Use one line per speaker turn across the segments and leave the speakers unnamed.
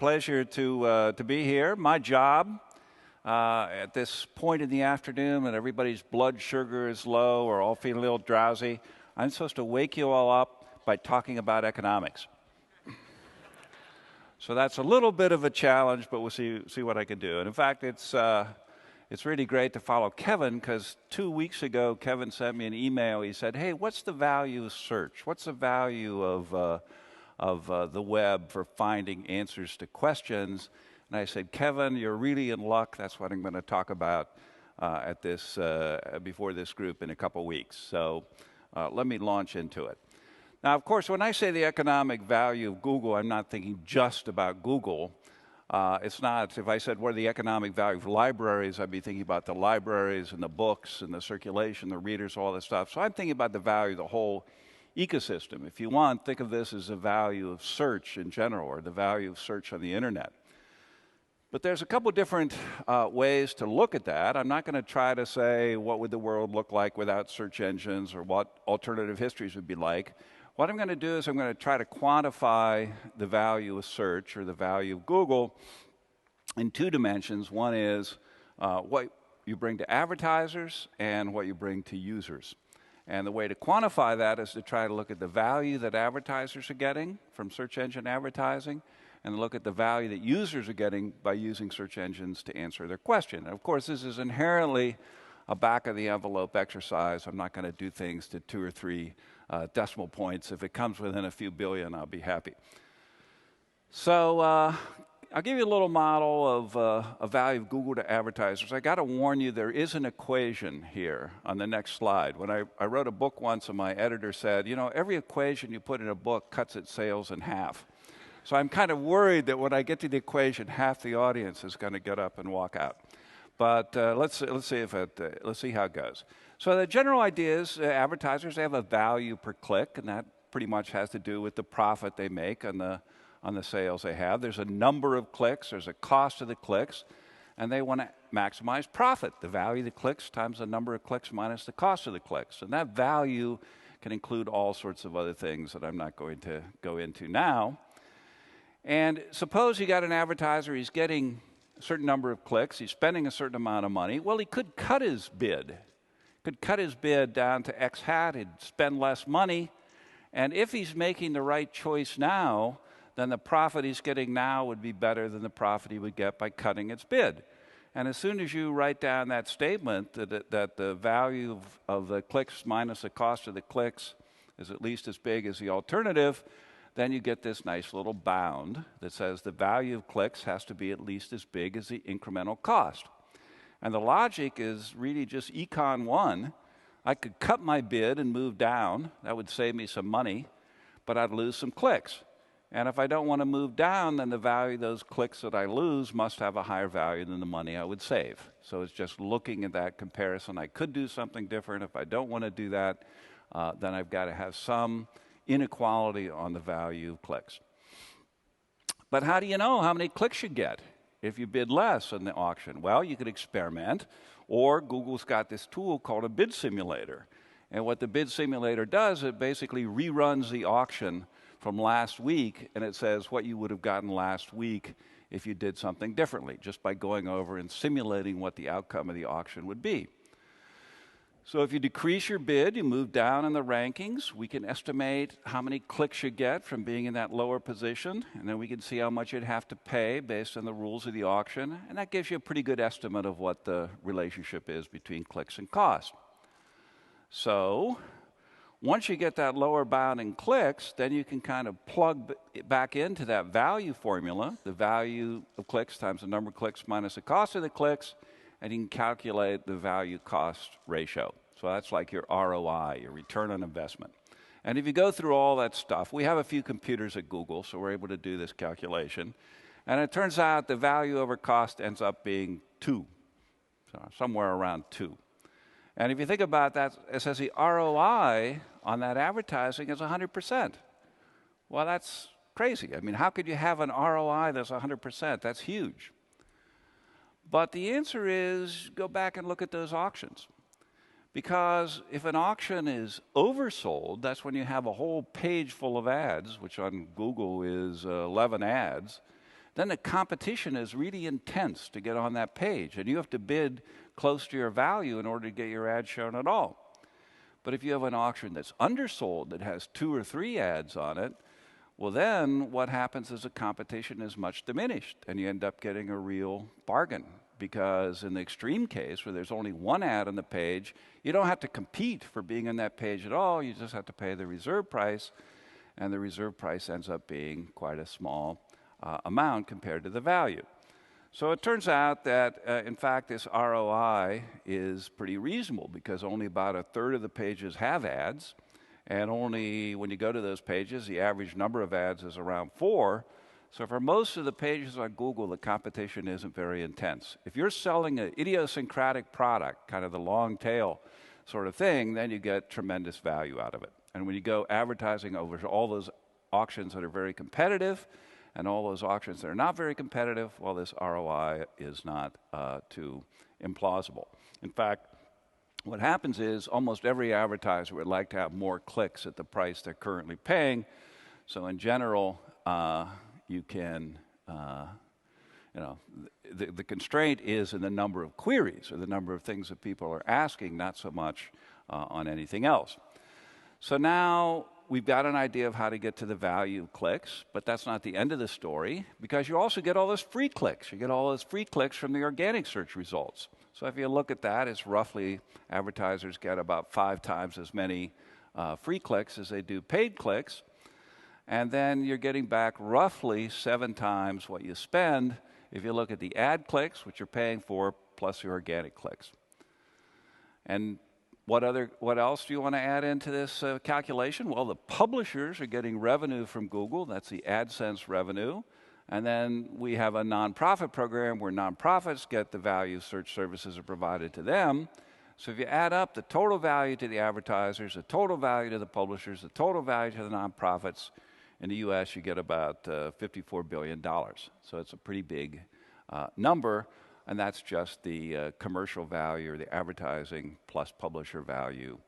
pleasure to be here. My job at this point in the afternoon when everybody's blood sugar is low or all feeling a little drowsy, I'm supposed to wake you all up by talking about economics. So that's a little bit of a challenge, but we'll see what I can do. And in fact, it's really great to follow Kevin, because 2 weeks ago, Kevin sent me an email. He said, hey, what's the value of search? What's the value of the web for finding answers to questions? And I said, Kevin, you're really in luck. That's what I'm going to talk about before this group in a couple weeks. So let me launch into it. Now, of course, when I say the economic value of Google, I'm not thinking just about Google. It's not, if I said what are the economic value of libraries, I'd be thinking about the libraries and the books and the circulation, the readers, all that stuff. So I'm thinking about the value of the whole ecosystem. If you want, think of this as the value of search in general, or the value of search on the internet. But there's a couple different ways to look at that. I'm not going to try to say what would the world look like without search engines, or what alternative histories would be like. What I'm going to do is I'm going to try to quantify the value of search, or the value of Google, in two dimensions. One is what you bring to advertisers and what you bring to users. And the way to quantify that is to try to look at the value that advertisers are getting from search engine advertising, and look at the value that users are getting by using search engines to answer their question. And of course, this is inherently a back-of-the-envelope exercise. I'm not going to do things to 2 or 3 decimal points. If it comes within a few billion, I'll be happy. So I'll give you a little model of a value of Google to advertisers. I got to warn you, there is an equation here on the next slide. When I wrote a book once, and my editor said, you know, every equation you put in a book cuts its sales in half. So I'm kind of worried that when I get to the equation, half the audience is going to get up and walk out. But let's see how it goes. So the general idea is advertisers have a value per click, and that pretty much has to do with the profit they make on the sales they have. There's a number of clicks, there's a cost of the clicks, and they want to maximize profit. The value of the clicks times the number of clicks minus the cost of the clicks. And that value can include all sorts of other things that I'm not going to go into now. And suppose you got an advertiser, he's getting a certain number of clicks, he's spending a certain amount of money. Well, he could cut his bid. Could cut his bid down to X hat, he'd spend less money. And if he's making the right choice now, then the profit he's getting now would be better than the profit he would get by cutting its bid. And as soon as you write down that statement, that the value of the clicks minus the cost of the clicks is at least as big as the alternative, then you get this nice little bound that says the value of clicks has to be at least as big as the incremental cost. And the logic is really just econ 1. I could cut my bid and move down. That would save me some money, but I'd lose some clicks. And if I don't want to move down, then the value of those clicks that I lose must have a higher value than the money I would save. So it's just looking at that comparison. I could do something different. If I don't want to do that, then I've got to have some inequality on the value of clicks. But how do you know how many clicks you get if you bid less in the auction? Well, you could experiment, or Google's got this tool called a bid simulator. And what the bid simulator does, it basically reruns the auction from last week, and it says what you would have gotten last week if you did something differently, just by going over and simulating what the outcome of the auction would be. So if you decrease your bid, you move down in the rankings, we can estimate how many clicks you get from being in that lower position, and then we can see how much you'd have to pay based on the rules of the auction, and that gives you a pretty good estimate of what the relationship is between clicks and cost. So once you get that lower bound in clicks, then you can kind of plug back into that value formula, the value of clicks times the number of clicks minus the cost of the clicks, and you can calculate the value-cost ratio. So that's like your ROI, your return on investment. And if you go through all that stuff, we have a few computers at Google, so we're able to do this calculation. And it turns out the value over cost ends up being 2, so somewhere around 2. And if you think about that, it says the ROI on that advertising is 100%. Well, that's crazy. I mean, how could you have an ROI that's 100%? That's huge. But the answer is go back and look at those auctions. Because if an auction is oversold, that's when you have a whole page full of ads, which on Google is 11 ads. then the competition is really intense to get on that page, and you have to bid close to your value in order to get your ad shown at all. But if you have an auction that's undersold, that has 2 or 3 ads on it, well, then what happens is the competition is much diminished, and you end up getting a real bargain. Because in the extreme case, where there's only 1 ad on the page, you don't have to compete for being on that page at all. You just have to pay the reserve price, and the reserve price ends up being quite a small amount compared to the value. So it turns out that, in fact, this ROI is pretty reasonable, because only about 1/3 of the pages have ads, and only when you go to those pages, the average number of ads is around 4. So for most of the pages on Google, the competition isn't very intense. If you're selling an idiosyncratic product, kind of the long tail sort of thing, then you get tremendous value out of it. And when you go advertising over all those auctions that are very competitive and all those auctions that are not very competitive, well, this ROI is not too implausible. In fact, what happens is almost every advertiser would like to have more clicks at the price they're currently paying. So in general, you can, the constraint is in the number of queries or the number of things that people are asking, not so much on anything else. So now we've got an idea of how to get to the value of clicks, but that's not the end of the story, because you also get all those free clicks. You get all those free clicks from the organic search results. So if you look at that, it's roughly advertisers get about 5 times as many free clicks as they do paid clicks. And then you're getting back roughly 7 times what you spend if you look at the ad clicks, which you're paying for, plus your organic clicks. And what else do you want to add into this calculation? Well, the publishers are getting revenue from Google. That's the AdSense revenue. And then we have a nonprofit program where nonprofits get the value search services are provided to them. So if you add up the total value to the advertisers, the total value to the publishers, the total value to the nonprofits, in the US, you get about $54 billion. So it's a pretty big number, and that's just the commercial value or the advertising plus publisher value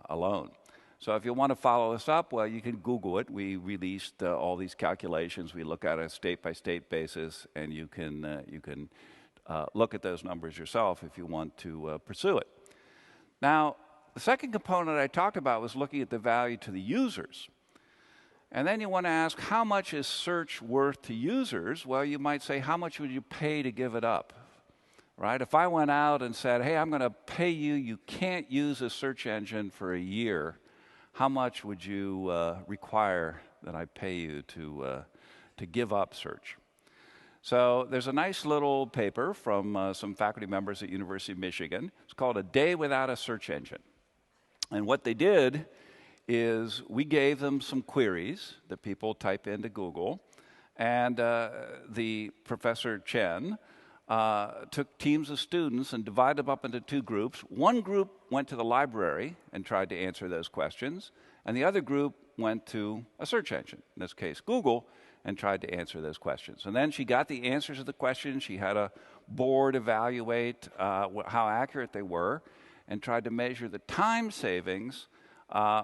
alone. So if you want to follow this up, well, you can Google it. We released all these calculations. We look at a state-by-state basis, and you can look at those numbers yourself if you want to pursue it. Now, the second component I talked about was looking at the value to the users. And then you want to ask, how much is search worth to users? Well, you might say, how much would you pay to give it up? Right? If I went out and said, hey, I'm going to pay you, you can't use a search engine for a year, how much would you require that I pay you to give up search? So there's a nice little paper from some faculty members at University of Michigan. It's called A Day Without a Search Engine. And what they did is we gave them some queries that people type into Google, and the Professor Chen took teams of students and divided them up into 2 groups. One group went to the library and tried to answer those questions, and the other group went to a search engine, in this case Google, and tried to answer those questions. And then she got the answers to the questions. She had a board evaluate how accurate they were, and tried to measure the time savings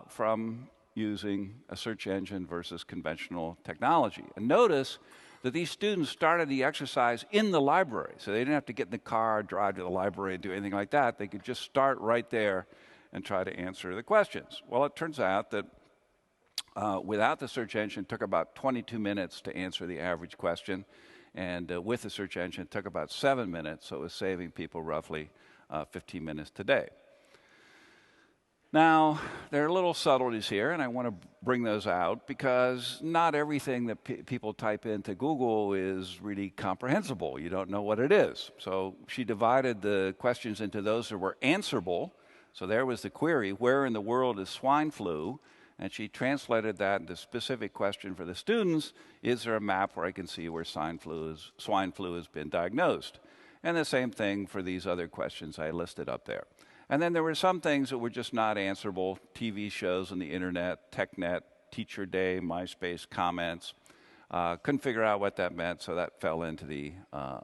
from using a search engine versus conventional technology. And notice that these students started the exercise in the library, so they didn't have to get in the car, drive to the library, and do anything like that. They could just start right there and try to answer the questions. Well, it turns out that without the search engine, it took about 22 minutes to answer the average question, and with the search engine, it took about 7 minutes, so it was saving people roughly 15 minutes today. Now, there are little subtleties here, and I want to bring those out because not everything that people type into Google is really comprehensible. You don't know what it is. So she divided the questions into those that were answerable. So there was the query, where in the world is swine flu? And she translated that into a specific question for the students. Is there a map where I can see where swine flu has been diagnosed? And the same thing for these other questions I listed up there. And then there were some things that were just not answerable, TV shows on the internet, TechNet, Teacher Day, MySpace comments. Couldn't figure out what that meant, so that fell into the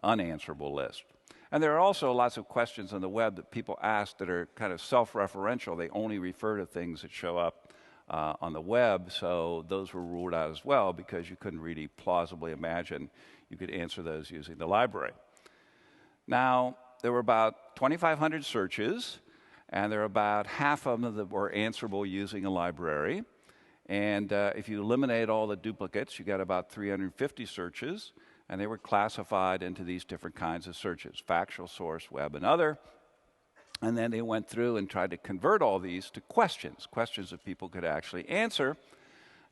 unanswerable list. And there are also lots of questions on the web that people ask that are kind of self-referential. They only refer to things that show up on the web, so those were ruled out as well because you couldn't really plausibly imagine you could answer those using the library. Now, there were about 2,500 searches, and there were about half of them that were answerable using a library. And if you eliminate all the duplicates, you get about 350 searches, and they were classified into these different kinds of searches: factual, source, web, and other. And then they went through and tried to convert all these to questions that people could actually answer.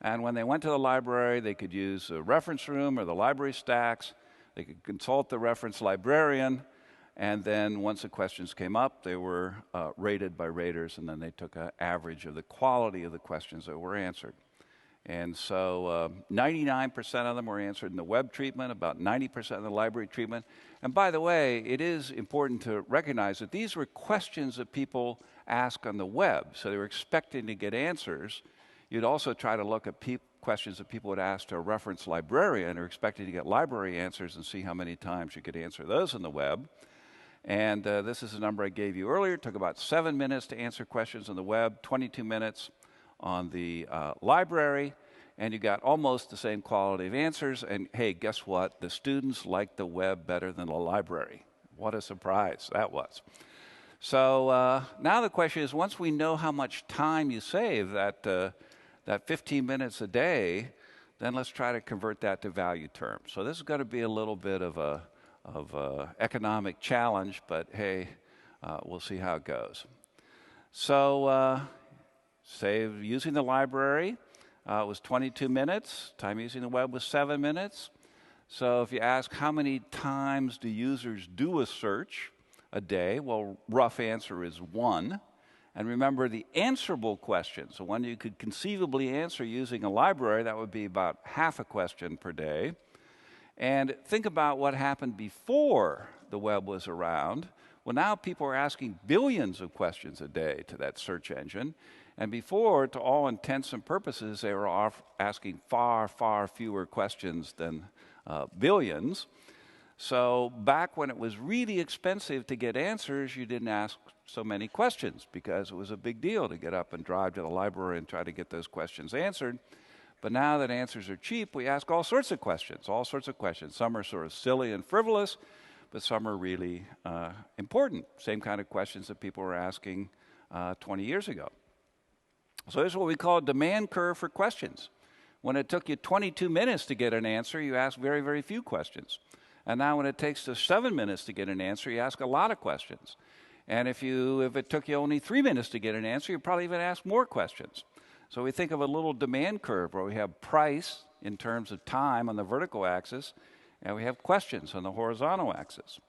And when they went to the library, they could use a reference room or the library stacks. They could consult the reference librarian. And then once the questions came up, they were rated by raters, and then they took an average of the quality of the questions that were answered. And so 99% of them were answered in the web treatment, about 90% in the library treatment. And by the way, it is important to recognize that these were questions that people ask on the web, so they were expecting to get answers. You'd also try to look at questions that people would ask to a reference librarian, or expecting to get library answers, and see how many times you could answer those on the web. And this is the number I gave you earlier. It took about 7 minutes to answer questions on the web, 22 minutes on the library, and you got almost the same quality of answers. And hey, guess what? The students liked the web better than the library. What a surprise that was. So now the question is, once we know how much time you save, that 15 minutes a day, then let's try to convert that to value terms. So this is going to be a little bit of a economic challenge, but hey, we'll see how it goes. So save using the library was 22 minutes. Time using the web was 7 minutes. So if you ask how many times do users do a search a day, well, rough answer is 1. And remember, the answerable question, so one you could conceivably answer using a library, that would be about half a question per day. And think about what happened before the web was around. Well, now people are asking billions of questions a day to that search engine. And before, to all intents and purposes, they were asking far, far fewer questions than billions. So back when it was really expensive to get answers, you didn't ask so many questions because it was a big deal to get up and drive to the library and try to get those questions answered. But now that answers are cheap, we ask all sorts of questions. Some are sort of silly and frivolous, but some are really important. Same kind of questions that people were asking 20 years ago. So this is what we call a demand curve for questions. When it took you 22 minutes to get an answer, you ask very, very few questions. And now when it takes us 7 minutes to get an answer, you ask a lot of questions. And if it took you only 3 minutes to get an answer, you probably even ask more questions. So we think of a little demand curve where we have price in terms of time on the vertical axis, and we have questions on the horizontal axis.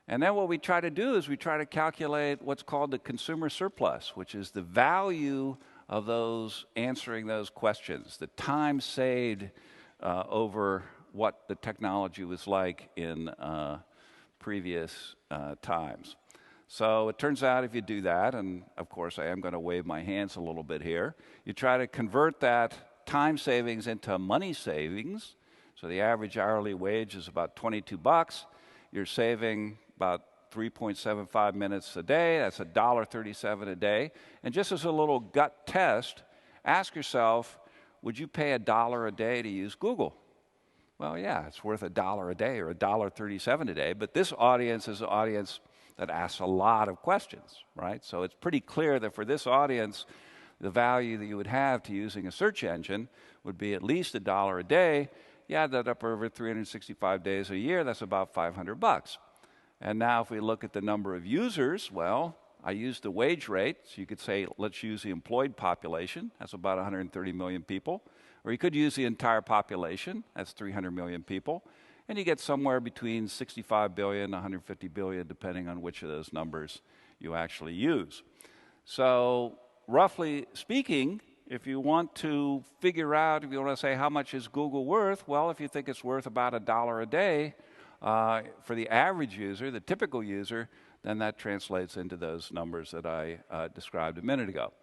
And then what we try to do is we try to calculate what's called the consumer surplus, which is the value of those answering those questions, the time saved over what the technology was like in previous times. So it turns out if you do that, and of course I am going to wave my hands a little bit here, you try to convert that time savings into money savings. So the average hourly wage is about $22. You're saving about 3.75 minutes a day. That's $1.37 a day. And just as a little gut test, ask yourself, would you pay $1 a day to use Google? Well, yeah, it's worth $1 a day or $1.37 a day, but this audience is an audience that asks a lot of questions, right? So it's pretty clear that for this audience, the value that you would have to using a search engine would be at least $1 a day. You add that up over 365 days a year, that's about $500. And now if we look at the number of users, well, I used the wage rate, so you could say, let's use the employed population, that's about 130 million people. Or you could use the entire population, that's 300 million people. And you get somewhere between 65 billion, 150 billion, depending on which of those numbers you actually use. So roughly speaking, if you want to figure out, if you want to say how much is Google worth, well, if you think it's worth about $1 a day for the average user, the typical user, then that translates into those numbers that I described a minute ago.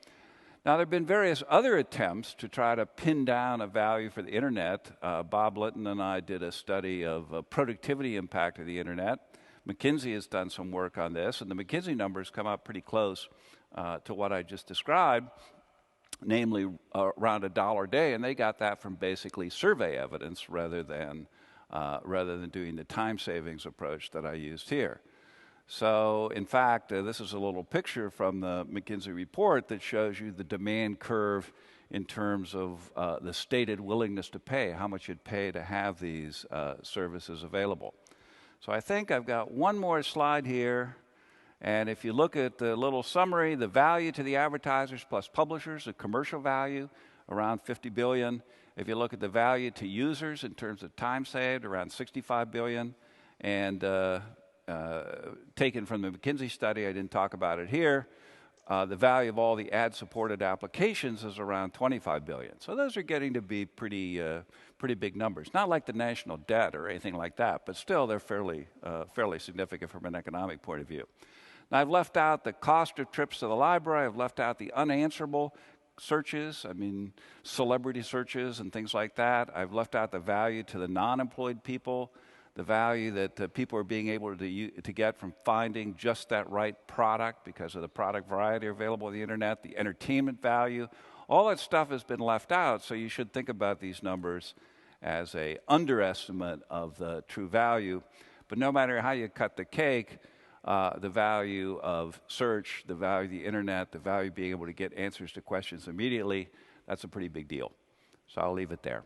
Now, there have been various other attempts to try to pin down a value for the internet. Bob Litton and I did a study of productivity impact of the internet. McKinsey has done some work on this, and the McKinsey numbers come out pretty close to what I just described, namely around $1 a day, and they got that from basically survey evidence rather than rather than doing the time savings approach that I used here. So, in fact, this is a little picture from the McKinsey report that shows you the demand curve in terms of the stated willingness to pay, how much you'd pay to have these services available. So I think I've got one more slide here. And if you look at the little summary, the value to the advertisers plus publishers, the commercial value, around 50 billion. If you look at the value to users in terms of time saved, around 65 billion. And taken from the McKinsey study, I didn't talk about it here, the value of all the ad-supported applications is around 25 billion. So those are getting to be pretty big numbers. Not like the national debt or anything like that, but still they're fairly significant from an economic point of view. Now, I've left out the cost of trips to the library. I've left out the unanswerable searches, I mean, celebrity searches and things like that. I've left out the value to the non-employed people, the value that people are being able to get from finding just that right product because of the product variety available on the internet, the entertainment value. All that stuff has been left out, so you should think about these numbers as an underestimate of the true value. But no matter how you cut the cake, the value of search, the value of the internet, the value of being able to get answers to questions immediately, that's a pretty big deal. So I'll leave it there.